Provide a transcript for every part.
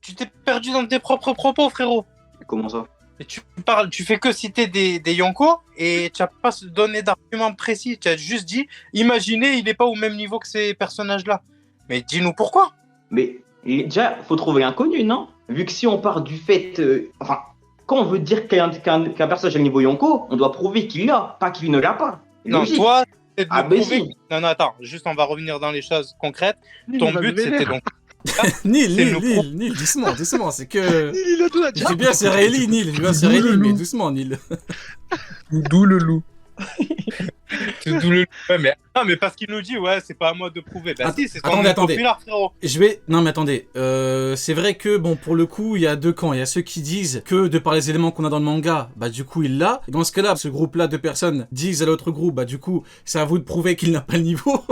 tu t'es perdu dans tes propres propos, frérot. Comment ça? Et tu fais que citer des Yonko et tu n'as pas donné d'argument précis. Tu as juste dit, imaginez, il n'est pas au même niveau que ces personnages-là. Mais dis-nous pourquoi. Mais déjà, faut trouver l'inconnu, non? Vu que si on part du fait. Enfin, quand on veut dire qu'un personnage a le niveau Yonko, on doit prouver qu'il l'a, pas qu'il ne l'a pas. Non, Logique. toi, c'est de Ah, nous ben prouver. si. Non, attends, juste on va revenir dans les choses concrètes. Nil, Ton il va but, me c'était vénère. donc. Nil, doucement, c'est que... Nil, il a tout Je dis bien c'est Rayleigh, Nil, je dis bien c'est Rayleigh, mais doucement, Nil. D'où le loup. D'où le... Ouais, mais... Non, mais parce qu'il nous dit, ouais, c'est pas à moi de prouver. Bah si, c'est ton Attendez. populaire, frérot. Non mais attendez, c'est vrai que bon pour le coup il y a deux camps, il y a ceux qui disent que de par les éléments qu'on a dans le manga, bah du coup il l'a, et dans ce cas-là, ce groupe-là de personnes disent à l'autre groupe, bah du coup c'est à vous de prouver qu'il n'a pas le niveau,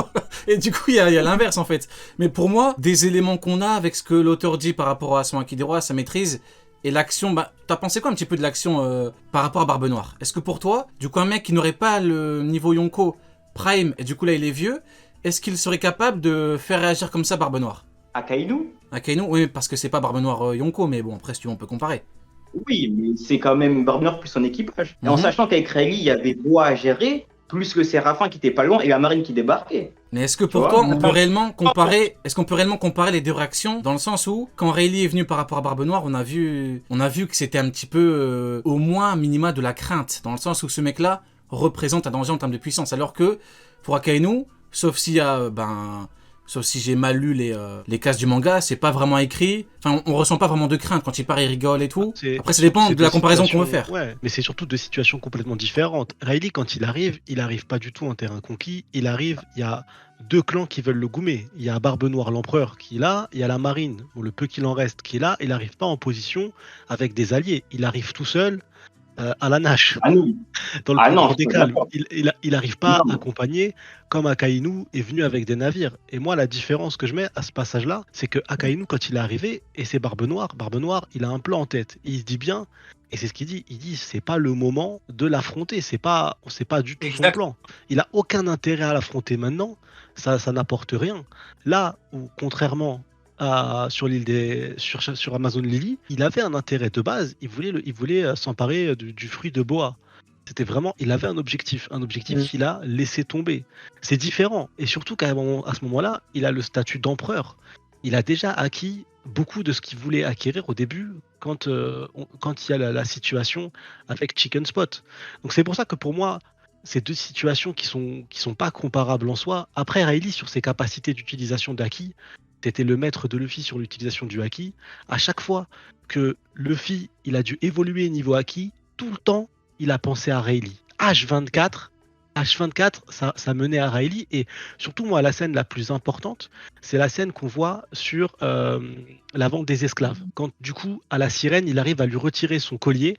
et du coup il y a l'inverse en fait. Mais pour moi, des éléments qu'on a avec ce que l'auteur dit par rapport à son Haki des Rois, à sa maîtrise, et l'action, bah, t'as pensé quoi un petit peu de l'action par rapport à Barbe Noire? Est-ce que pour toi, du coup un mec qui n'aurait pas le niveau Yonko Prime, et du coup là il est vieux, est-ce qu'il serait capable de faire réagir comme ça Barbe Noire? Akainu? Akainu, oui, parce que c'est pas Barbe Noire Yonko, mais bon, après, si tu veux, on peut comparer. Oui, mais c'est quand même Barbe Noire plus son équipage. Et en Mhm. sachant qu'avec Rayleigh, il y avait Bois à gérer, plus le Séraphin qui était pas loin et la marine qui débarquait. Mais est-ce que Tu pour vois, toi, on on peut parle- réellement comparer, est-ce qu'on peut réellement comparer les deux réactions dans le sens où, quand Rayleigh est venu par rapport à Barbe Noire, on a vu que c'était un petit peu, au moins, minima de la crainte, dans le sens où ce mec-là représente un danger en termes de puissance, alors que, pour Akainu, sauf s'il y a, sauf si j'ai mal lu les cases du manga, c'est pas vraiment écrit. Enfin, on ressent pas vraiment de crainte quand il part, il rigole et tout. Après, ça dépend de la comparaison qu'on veut faire. Ouais, mais c'est surtout deux situations complètement différentes. Rayleigh, quand il arrive pas du tout en terrain conquis. Il arrive, il y a deux clans qui veulent le goumer. Il y a Barbe Noire, l'empereur, qui est là. Il y a la marine, bon, le peu qu'il en reste, qui est là. Il n'arrive pas en position avec des alliés. Il arrive tout seul. À la nage, Ah non, dans le Ah plus non, grand je des suis calmes. d'accord. Il arrive pas Non. accompagné comme Akainu est venu avec des navires. Et moi, la différence que je mets à ce passage-là, c'est que Akainu, quand il est arrivé, et c'est Barbe Noire, il a un plan en tête. Il se dit bien, et c'est ce qu'il dit, c'est pas le moment de l'affronter, c'est pas du tout son Exact. plan. Il a aucun intérêt à l'affronter maintenant, ça n'apporte rien. Là où, contrairement sur l'île sur Amazon Lily, il avait un intérêt de base, il voulait s'emparer du fruit de Boa. C'était vraiment, il avait un objectif qu'il a laissé tomber. C'est différent, et surtout qu'à ce moment-là, il a le statut d'empereur. Il a déjà acquis beaucoup de ce qu'il voulait acquérir au début quand il y a la situation avec Chicken Spot. Donc c'est pour ça que pour moi, ces deux situations qui sont pas comparables en soi. Après, Rayleigh, sur ses capacités d'utilisation d'Haki, t'étais le maître de Luffy sur l'utilisation du Haki. À chaque fois que Luffy il a dû évoluer niveau Haki, tout le temps il a pensé à Rayleigh. H24, ça menait à Rayleigh, et surtout moi la scène la plus importante, c'est la scène qu'on voit sur la vente des esclaves. Quand du coup à la sirène il arrive à lui retirer son collier,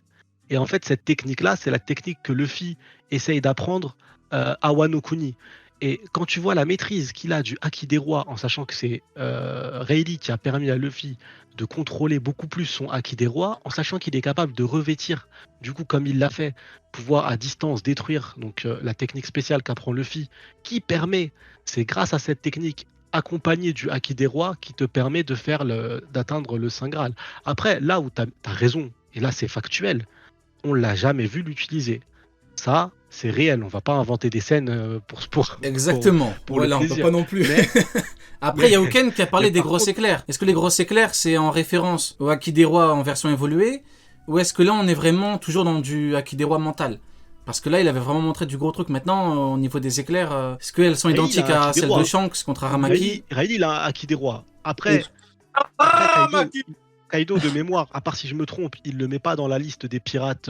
et en fait cette technique là c'est la technique que Luffy essaye d'apprendre à Wano Kuni. Et quand tu vois la maîtrise qu'il a du Haki des Rois, en sachant que c'est Rayleigh qui a permis à Luffy de contrôler beaucoup plus son Haki des Rois, en sachant qu'il est capable de revêtir, du coup comme il l'a fait, pouvoir à distance détruire donc la technique spéciale qu'apprend Luffy, qui permet, c'est grâce à cette technique accompagnée du Haki des Rois qui te permet d'atteindre le Saint Graal. Après, là où tu as raison, et là c'est factuel, on l'a jamais vu l'utiliser. Ça, c'est réel. On va pas inventer des scènes pour Exactement. pour le Voilà, on peut plaisir. pas non plus. Mais- Après, il y a Oken qui a parlé mais des par grosses contre- éclairs. Est-ce que les grosses éclairs, c'est en référence au Haki des Rois en version évoluée, ou est-ce que là, on est vraiment toujours dans du Haki des Rois mental? Parce que là, il avait vraiment montré du gros truc. Maintenant, au niveau des éclairs, est-ce qu'elles sont Rayleigh, identiques il a un à Haki des celles Rois. de Shanks contre Aramaki? Rayleigh, il a un Haki des Rois. Après, Ah, Kaido, Maki. Kaido, de mémoire, à part si je me trompe, il le met pas dans la liste des pirates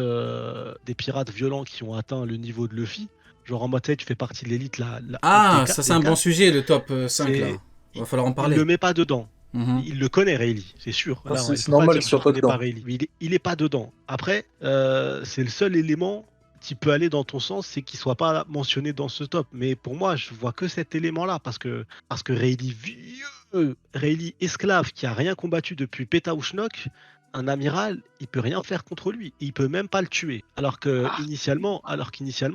violents qui ont atteint le niveau de Luffy. Genre en mode, tu sais, tu fais partie de l'élite Ah, des ça c'est un bon quatre. sujet, le top 5 là. C'est- Va falloir en Il parler. le met pas dedans. Mhm. Il le connaît, Rayleigh, c'est sûr. Ah, Là, c'est il faut normal pas dire qu'il soit je pas connais dedans. pas Rayleigh. Mais il est pas dedans. Après, c'est le seul élément qui peut aller dans ton sens, c'est qu'il soit pas mentionné dans ce top. Mais pour moi, je vois que cet élément-là, parce que Rayleigh vieux, Rayleigh esclave qui a rien combattu depuis Pétaouchnok, un amiral, il peut rien faire contre lui. Et il peut même pas le tuer. Alors qu'initialement,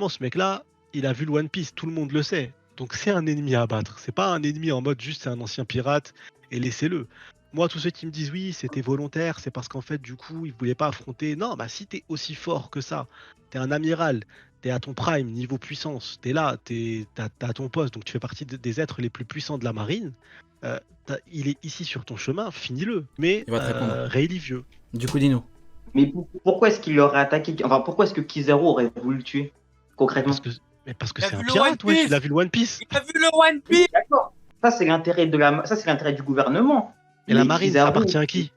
ce mec-là, il a vu le One Piece, tout le monde le sait. Donc c'est un ennemi à abattre. C'est pas un ennemi en mode juste c'est un ancien pirate et laissez-le. Moi, tous ceux qui me disent oui, c'était volontaire, c'est parce qu'en fait, du coup, ils voulaient pas affronter. Non, bah si t'es aussi fort que ça, t'es un amiral, t'es à ton prime, niveau puissance, t'es là, t'as ton poste, donc tu fais partie des êtres les plus puissants de la marine. Il est ici sur ton chemin, finis-le. Mais Il va te répondre. Rayleigh vieux. Du coup, dis-nous. Mais pourquoi est-ce qu'il l'aurait attaqué? Enfin, pourquoi est-ce que Kizaru aurait voulu le tuer, concrètement? Parce que Il a c'est un vu le pirate, One ouais, Piece. il a vu le One Piece. Il a vu le One Piece. D'accord. Ça, c'est l'intérêt du gouvernement. Et la Mais marine, Kizaru- ça appartient à qui?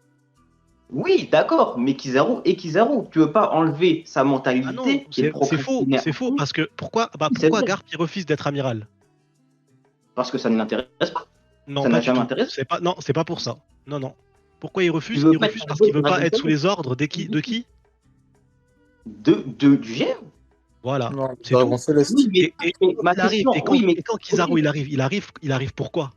Oui, d'accord, mais Kizaru est Kizaru. Tu veux pas enlever sa mentalité Ah non, qui est c'est faux, c'est faux, parce que pourquoi C'est vrai. Garp il refuse d'être amiral? Parce que ça ne l'intéresse pas. Non, Ça pas n'a du jamais tout. intéressé. Non, c'est pas pour ça. Non. Pourquoi il refuse? Il veut Il pas refuse être parce qu'il veut un pas être bon sous les ordres de qui? Du GM. Voilà. Non, C'est Dragon tout. Céleste. Oui, mais, Et ma il arrive, question, oui, mais et quand Kizaru il arrive pourquoi?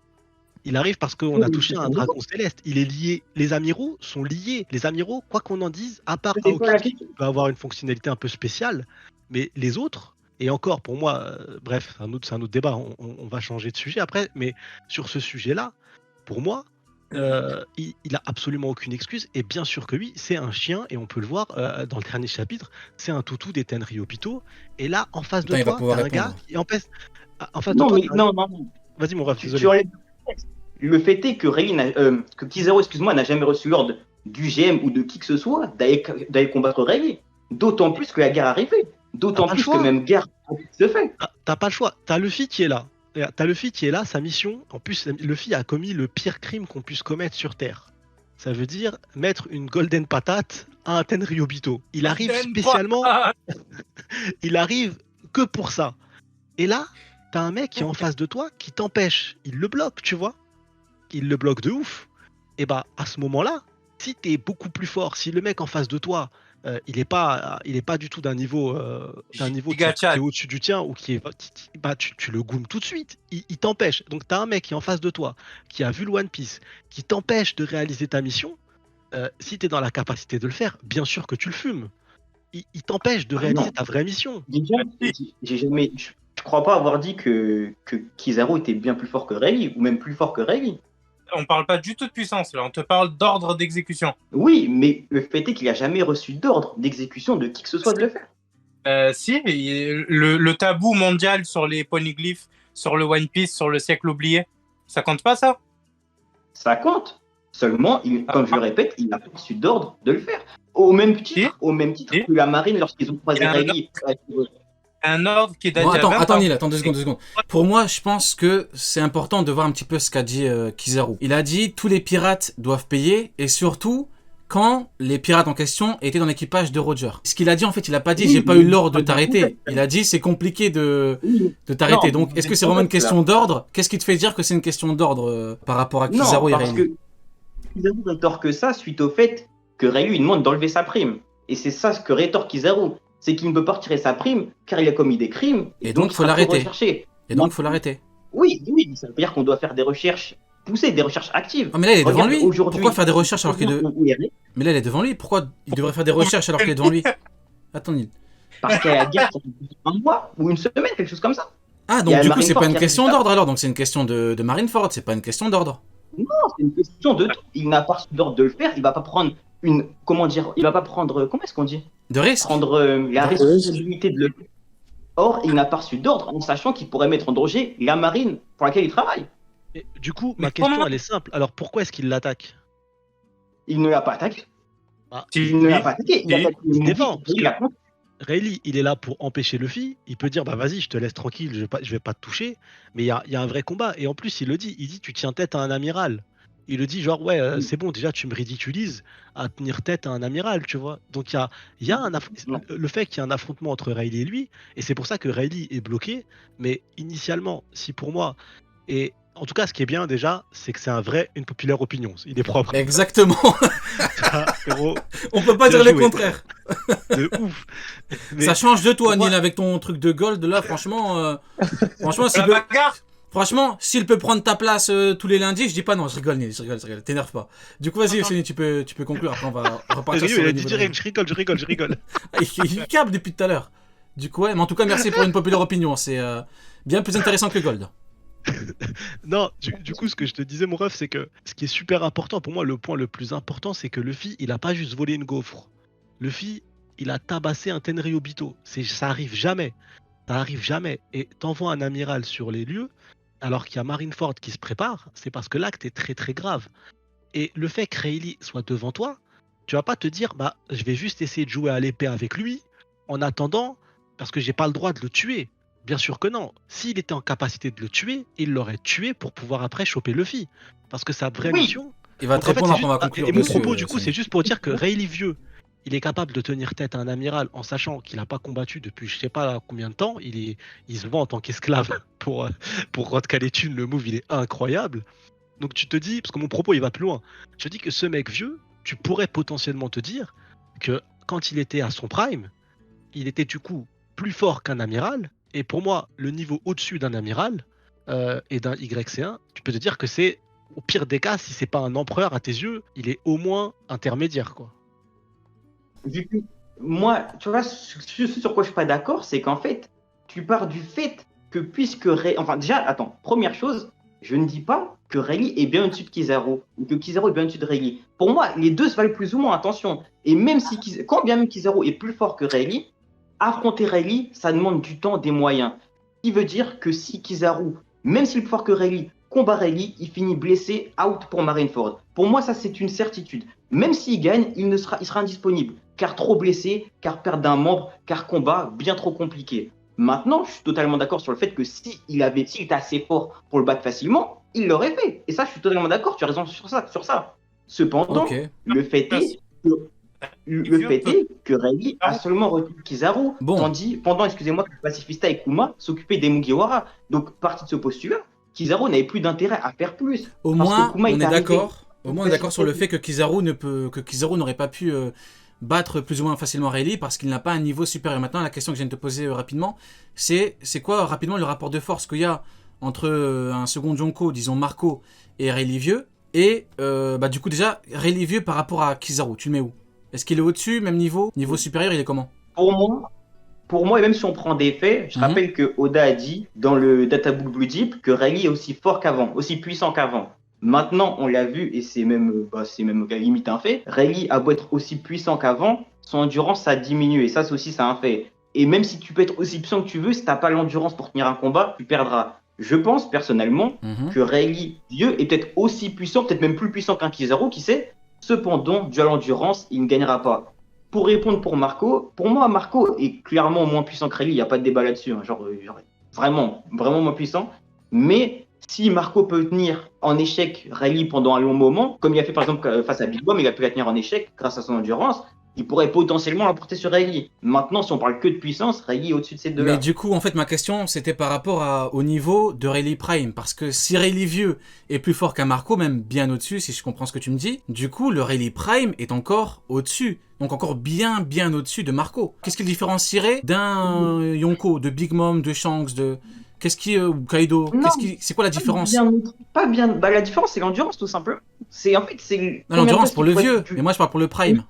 Il arrive parce qu'on Oui, a mais touché c'est un pas dragon céleste. Il est lié. Les amiraux sont liés. Les amiraux, quoi qu'on en dise, à part c'est pas la Aokiji, question. qui peut avoir une fonctionnalité un peu spéciale, mais les autres, et encore pour moi, bref, c'est un autre débat, on va changer de sujet après, mais sur ce sujet-là, pour moi, il a absolument aucune excuse, et bien sûr que oui, c'est un chien, et on peut le voir dans le dernier chapitre, c'est un toutou des Tenryobito, et là, en face Putain, de il va toi, pouvoir t'as un gars, répondre. et en face de Non, toi, mais non. vas-y mon ref, Tu désolé. enlèves le texte. Le fait est que que Kizaru, excuse-moi, n'a jamais reçu l'ordre du GM ou de qui que ce soit d'aller combattre Rayleigh. D'autant plus que la guerre arrivait. D'autant T'as pas le plus choix. que même guerre se fait. T'as pas le choix. T'as Luffy qui est là. T'as Luffy qui est là, sa mission. En plus, Luffy a commis le pire crime qu'on puisse commettre sur Terre. Ça veut dire mettre une golden patate à un Tenryobito. Il arrive spécialement, il arrive que pour ça. Et là, t'as un mec qui est en face de toi qui t'empêche. Il le bloque, tu vois. Il le bloque de ouf. Et bah, à ce moment-là, si t'es beaucoup plus fort, si le mec en face de toi, il est pas du tout d'un niveau qui est au-dessus du tien ou bah tu le goumes tout de suite. Il t'empêche. Donc t'as un mec qui est en face de toi, qui a vu le One Piece, qui t'empêche de réaliser ta mission. Si t'es dans la capacité de le faire, bien sûr que tu le fumes. Il t'empêche de réaliser ta vraie mission. Déjà, je crois pas avoir dit que Kizaru était bien plus fort que Rayleigh, ou même plus fort que Rayleigh. On parle pas du tout de puissance, là. On te parle d'ordre d'exécution. Oui, mais le fait est qu'il a jamais reçu d'ordre d'exécution de qui que ce soit de le faire. Si, le tabou mondial sur les polyglyphes, sur le One Piece, sur le siècle oublié, ça compte pas, ça? Ça compte. Seulement, comme je le répète, il n'a pas reçu d'ordre de le faire. Au même titre que la marine lorsqu'ils ont croisé Rayleigh. Un ordre qui date Bon, d'il y a 20 attends, ans. Neil, attends 2 secondes. Pour moi, je pense que c'est important de voir un petit peu ce qu'a dit Kizaru. Il a dit tous les pirates doivent payer, et surtout quand les pirates en question étaient dans l'équipage de Roger. Ce qu'il a dit, en fait, il a pas dit j'ai pas eu l'ordre de t'arrêter. Il a dit c'est compliqué de t'arrêter. Donc, est-ce que c'est vraiment une question d'ordre? Qu'est-ce qui te fait dire que c'est une question d'ordre par rapport à Kizaru et parce Rayleigh? que Kizaru rétorque que ça suite au fait que Rayleigh lui demande d'enlever sa prime. Et c'est ça ce que rétorque Kizaru. C'est qu'il ne peut pas retirer sa prime car il a commis des crimes. Et donc, il faut sera l'arrêter. recherché. Et donc, faut l'arrêter. Oui, ça veut dire qu'on doit faire des recherches poussées, des recherches actives. Ah, mais là, il est devant Regarde, lui. aujourd'hui, Pourquoi faire des recherches alors qu'il est où il est, Mais là, il est devant lui. Pourquoi il devrait faire des recherches alors qu'il est devant lui? Attends, Neil. parce qu'il y a la guerre qui a un mois ou une semaine, quelque chose comme ça. Ah, Il y donc a du coup, Marineford c'est pas une qui question arrive. d'ordre alors. Donc, c'est une question de Marineford. C'est pas une question d'ordre. Non, c'est une question de tout. Il n'a pas reçu d'ordre de le faire. Il va pas prendre une. Comment dire? Il va pas prendre. Comment est-ce qu'on dit? De risque. Prendre la responsabilité de le faire. Or, il n'a pas reçu d'ordre en sachant qu'il pourrait mettre en danger la marine pour laquelle il travaille. Et du coup, Mais ma question, comment- elle est simple. Alors, pourquoi est-ce qu'il l'attaque? Il ne l'a pas attaqué. Bah, Il ne l'a pas attaqué. Il a attaqué il le défend, mobile, parce il que- a- Rayleigh, il est là pour empêcher Luffy. Il peut dire, bah vas-y, je te laisse tranquille, je vais pas te toucher. Mais il y a un vrai combat. Et en plus, il dit, tu tiens tête à un amiral. Il le dit, genre, ouais, c'est bon, déjà, tu me ridiculises à tenir tête à un amiral, tu vois. Donc, il y a le fait qu'il y a un affrontement entre Rayleigh et lui. Et c'est pour ça que Rayleigh est bloqué. Mais initialement, si pour moi, et en tout cas, ce qui est bien déjà, c'est que c'est une populaire opinion. Il est propre. Exactement. Frérot, On peut pas Bien dire le joué. contraire. de ouf. Mais- Ça change de toi, Pour moi- Neil, avec ton truc de gold là. Franchement, franchement, s'il La peut... bagarre. Franchement, s'il peut prendre ta place tous les lundis, je dis pas non. Je rigole, Neil, je rigole. T'énerve pas. Du coup, vas-y, Océanie, tu peux conclure. Après, on va repartir Sérieux, sur il le a dit niveau direct, je rigole. Il câble depuis tout à l'heure. Du coup, ouais, mais en tout cas, merci pour une populaire opinion. C'est bien plus intéressant que le gold. Non, du coup, ce que je te disais, mon ref, c'est que ce qui est super important, pour moi, le point le plus important, c'est que Luffy, il a pas juste volé une gaufre. Luffy, il a tabassé un Tenryubito. Ça arrive jamais. Ça arrive jamais. Et t'envoies un amiral sur les lieux, alors qu'il y a Marineford qui se prépare, c'est parce que l'acte est très très grave. Et le fait que Rayleigh soit devant toi, tu vas pas te dire, bah, je vais juste essayer de jouer à l'épée avec lui, en attendant, parce que j'ai pas le droit de le tuer. Bien sûr que non. S'il était en capacité de le tuer, il l'aurait tué pour pouvoir après choper Luffy. Parce que sa vraie Oui. mission. Il va Donc, te en fait, répondre c'est quand on va juste- conclure. Et mon monsieur, propos, du coup, Samy. c'est juste pour dire que Rayleigh vieux, il est capable de tenir tête à un amiral en sachant qu'il n'a pas combattu depuis je sais pas combien de temps. Il se vend en tant qu'esclave pour Rod Khaleesi. Le move, il est incroyable. Donc tu te dis, parce que mon propos, il va plus loin. Je dis que ce mec vieux, tu pourrais potentiellement te dire que quand il était à son prime, il était du coup plus fort qu'un amiral. Et pour moi, le niveau au-dessus d'un amiral et d'un YC1, tu peux te dire que c'est, au pire des cas, si c'est pas un empereur à tes yeux, il est au moins intermédiaire, quoi. Vu que moi, tu vois, ce sur quoi je suis pas d'accord, c'est qu'en fait, tu pars du fait que puisque enfin déjà, attends, première chose, je ne dis pas que Rayleigh est bien au-dessus de Kizaru ou que Kizaru est bien au-dessus de Rayleigh. Pour moi, les deux se valent plus ou moins, attention. Et même si quand bien même Kizaru est plus fort que Rayleigh, affronter Rayleigh, ça demande du temps, des moyens. Ce qui veut dire que si Kizaru, même s'il est plus fort que Rayleigh, combat Rayleigh, il finit blessé, out pour Marineford. Pour moi, ça c'est une certitude. Même s'il gagne, il sera indisponible, car trop blessé, car perte d'un membre, car combat bien trop compliqué. Maintenant, je suis totalement d'accord sur le fait que s'il était assez fort pour le battre facilement, il l'aurait fait. Et ça, je suis totalement d'accord, tu as raison sur ça. Cependant, Ok. le fait est que Rayleigh a seulement retenu Kizaru, Bon. tandis pendant, excusez-moi, que Pacifista et Kuma s'occupaient des Mugiwara. Donc, partie de ce postulat, Kizaru n'avait plus d'intérêt à faire plus. Au Parce que moins, Kuma on est est arrivé. d'accord. Au moins, on est d'accord sur le fait que Kizaru n'aurait pas pu battre plus ou moins facilement Rayleigh parce qu'il n'a pas un niveau supérieur. Maintenant, la question que je viens de te poser rapidement, c'est quoi rapidement le rapport de force qu'il y a entre un second Yonko, disons Marco, et Rayleigh vieux, et du coup déjà Rayleigh vieux par rapport à Kizaru, tu le mets où? Est-ce qu'il est au-dessus, même niveau supérieur, il est comment? Pour moi, et même si on prend des faits, je rappelle que Oda a dit dans le databook Blue Deep que Rayleigh est aussi fort qu'avant, aussi puissant qu'avant. Maintenant, on l'a vu, et c'est même limite un fait, Rayleigh a beau être aussi puissant qu'avant, son endurance a diminué, et ça c'est aussi un fait. Et même si tu peux être aussi puissant que tu veux, si tu n'as pas l'endurance pour tenir un combat, tu perdras. Je pense personnellement que Rayleigh vieux est peut-être aussi puissant, peut-être même plus puissant qu'un Kizaru, qui sait. Cependant, dû à l'endurance, il ne gagnera pas. Pour répondre pour Marco, pour moi, Marco est clairement moins puissant que Rayleigh, il n'y a pas de débat là-dessus. Hein. Genre, vraiment moins puissant. Mais si Marco peut tenir en échec Rayleigh pendant un long moment, comme il a fait par exemple face à Big Mom, il a pu la tenir en échec grâce à son endurance, il pourrait potentiellement l'emporter sur Rayleigh. Maintenant, si on parle que de puissance, Rayleigh est au-dessus de ces deux-là. Mais du coup, en fait, ma question, c'était par rapport au niveau de Rayleigh Prime. Parce que si Rayleigh vieux est plus fort qu'un Marco, même bien au-dessus, si je comprends ce que tu me dis, du coup, le Rayleigh Prime est encore au-dessus. Donc encore bien au-dessus de Marco. Qu'est-ce qui le différencierait d'un Yonko, de Big Mom, de Shanks, de... Qu'est-ce qui... Kaido? C'est quoi la différence? Pas bien. Bah, la différence, c'est l'endurance, tout simplement. En fait, c'est... Non, l'endurance pour le vieux, mais moi je parle pour le Prime.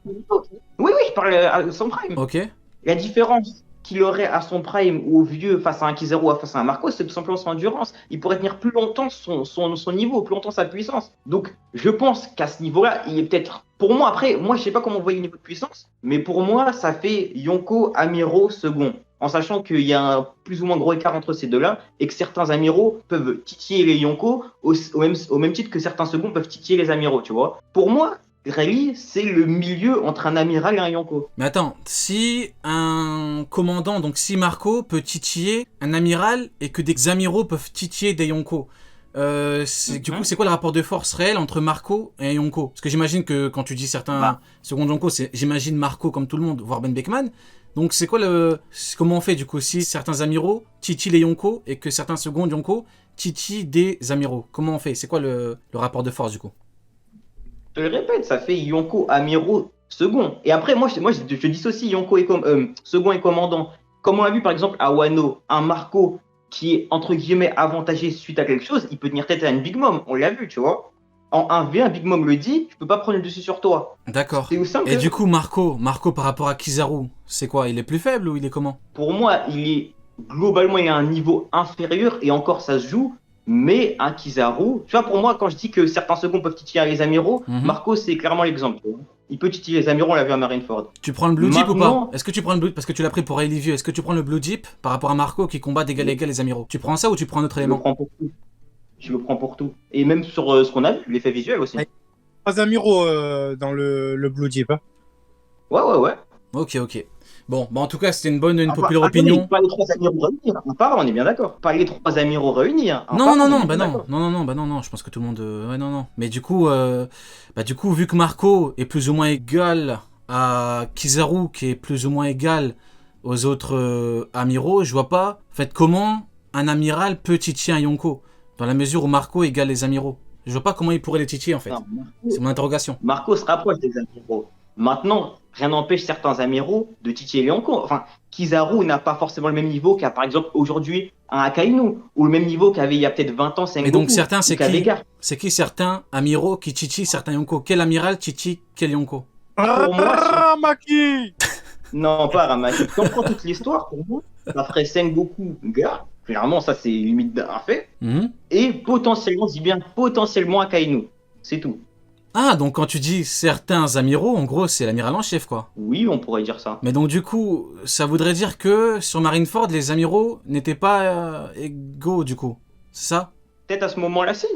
Oui, je parle à son Prime. Ok. La différence qu'il aurait à son Prime ou au vieux face à un Kizaru ou face à un Marco, c'est tout simplement son endurance. Il pourrait tenir plus longtemps son niveau, plus longtemps sa puissance. Donc, je pense qu'à ce niveau-là, il est peut-être... Pour moi, après, moi, je sais pas comment vous voyez le niveau de puissance, mais pour moi, ça fait Yonko, Amiro, second. En sachant qu'il y a un plus ou moins gros écart entre ces deux-là, et que certains amiraux peuvent titiller les Yonko au même titre que certains seconds peuvent titiller les amiraux, tu vois. Pour moi, Rayleigh, c'est le milieu entre un amiral et un Yonko. Mais attends, si un commandant, donc si Marco peut titiller un amiral et que des amiraux peuvent titiller des Yonko, du coup, c'est quoi le rapport de force réel entre Marco et un Yonko? Parce que j'imagine que quand tu dis certains seconds Yonko, j'imagine Marco comme tout le monde, voire Ben Beckman. Donc c'est quoi comment on fait du coup si certains amiraux titillent les Yonko et que certains seconds Yonko titillent des amiraux? Comment on fait? C'est quoi le rapport de force du coup? Je le répète, ça fait Yonko, Amiro, second. Et après, moi je dissocie Yonko et second et commandant. Comme on l'a vu par exemple à Wano, un Marco qui est entre guillemets avantagé suite à quelque chose, il peut tenir tête à une Big Mom. On l'a vu, tu vois. En 1v1, Big Mom le dit, je peux pas prendre le dessus sur toi. D'accord. C'est aussi simple. Et du coup, Marco par rapport à Kizaru, c'est quoi? Il est plus faible ou il est comment? Pour moi, globalement, il a un niveau inférieur et encore ça se joue. Mais un Kizaru, tu vois, pour moi, quand je dis que certains seconds peuvent titiller les amiraux, Marco, c'est clairement l'exemple. Tu vois. Il peut titiller les amiraux, on l'a vu à Marineford. Tu prends le Blue Jeep ou Maintenant- pas? Est-ce que tu prends le Blue parce que tu l'as pris pour Rayleigh Vieux, est-ce que tu prends le Blue Jeep par rapport à Marco qui combat d'égal à égal les amiraux? Tu prends ça ou tu prends un autre Je le élément? prends pour tout. Je le prends pour tout. Et même sur ce qu'on a vu, l'effet visuel aussi. Ouais. 3 amiraux dans le Blue Jeep. Hein. Ouais. Ok. Bon, bah en tout cas, c'était une bonne, une Enfin, populaire attendez, opinion. Pas les 3 amiraux réunis. On est bien d'accord. Pas les 3 amiraux réunis. Non, bah non, je pense que tout le monde... ouais, non. Mais du coup, vu que Marco est plus ou moins égal à Kizaru, qui est plus ou moins égal aux autres amiraux, je vois pas, en fait, comment un amiral peut titiller un Yonko, dans la mesure où Marco égale les amiraux. Je vois pas comment il pourrait les titiller, en fait. Non, C'est mon interrogation. Marco se rapproche des amiraux. Maintenant, rien n'empêche certains amiraux de titiller Yonko. Enfin, Kizaru n'a pas forcément le même niveau qu'à, par exemple, aujourd'hui, un Akainu, ou le même niveau qu'avait il y a peut-être 20 ans Sengoku. Mais donc certains, c'est qui? Vega. C'est qui certains amiraux qui titillent certains Yonko? Quel amiral titille quel Yonko? Pour moi, Maki Non, pas Ramaki. Si on prend toute l'histoire, pour moi, ça ferait Sengoku Ga. Clairement, ça, c'est limite un fait. Et potentiellement, je dis bien potentiellement Akainu. C'est tout. Ah, donc quand tu dis certains amiraux, en gros, c'est l'amiral en chef, quoi. Oui, on pourrait dire ça. Mais donc du coup, ça voudrait dire que sur Marineford, les amiraux n'étaient pas égaux, du coup. C'est ça? Peut-être à ce moment-là, si.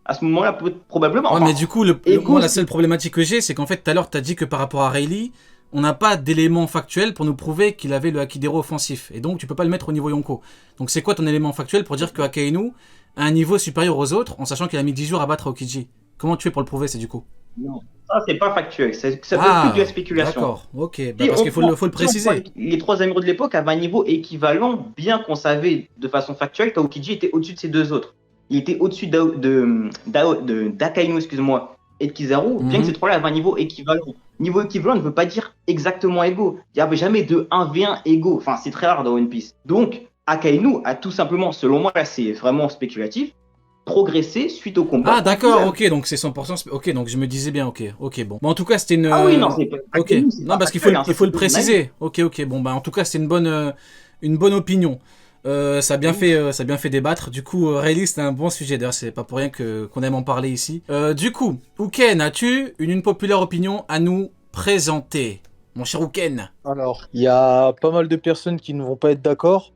À ce moment-là, probablement. Ouais, Enfin, mais du coup, moi, la seule problématique que j'ai, c'est qu'en fait, tout à l'heure, t'as dit que par rapport à Rayleigh, on n'a pas d'élément factuel pour nous prouver qu'il avait le Hakidero offensif. Et donc, tu peux pas le mettre au niveau Yonko. Donc, c'est quoi ton élément factuel pour dire que Akainu a un niveau supérieur aux autres, en sachant qu'il a mis 10 jours à battre Aokiji? Comment tu fais pour le prouver, c'est du coup? non, ça, c'est pas factuel. Ça peut être plus de la spéculation. D'accord, ok. Bah, Si parce on qu'il faut prend- le si on préciser. prend Les 3 amiraux de l'époque avaient un niveau équivalent, bien qu'on savait de façon factuelle qu'Aokiji était au-dessus de ces 2 autres. Il était au-dessus d'Akainu, excuse-moi, et de Kizaru, bien que ces 3-là avaient un niveau équivalent. Niveau équivalent ne veut pas dire exactement égaux. Il n'y avait jamais de 1v1 égaux. Enfin, c'est très rare dans One Piece. Donc, Akainu a tout simplement, selon moi, là, c'est vraiment spéculatif, progressé suite au combat. Ah, d'accord, ok, donc c'est 100%. Ok, donc je me disais bien, ok, bon. Bon, en tout cas, c'était une. Ah oui, non, c'est pas. Ok, Akainu, c'est non, pas parce qu'il factuel, hein, faut ça, le c'est préciser. Ok, bon, bah, en tout cas, c'était une bonne opinion. Ça a bien fait débattre. Du coup, Rayleigh, c'était un bon sujet. D'ailleurs, c'est pas pour rien qu'on aime en parler ici. Du coup, Uken, as-tu une populaire opinion à nous présenter, mon cher Uken? Alors, il y a pas mal de personnes qui ne vont pas être d'accord.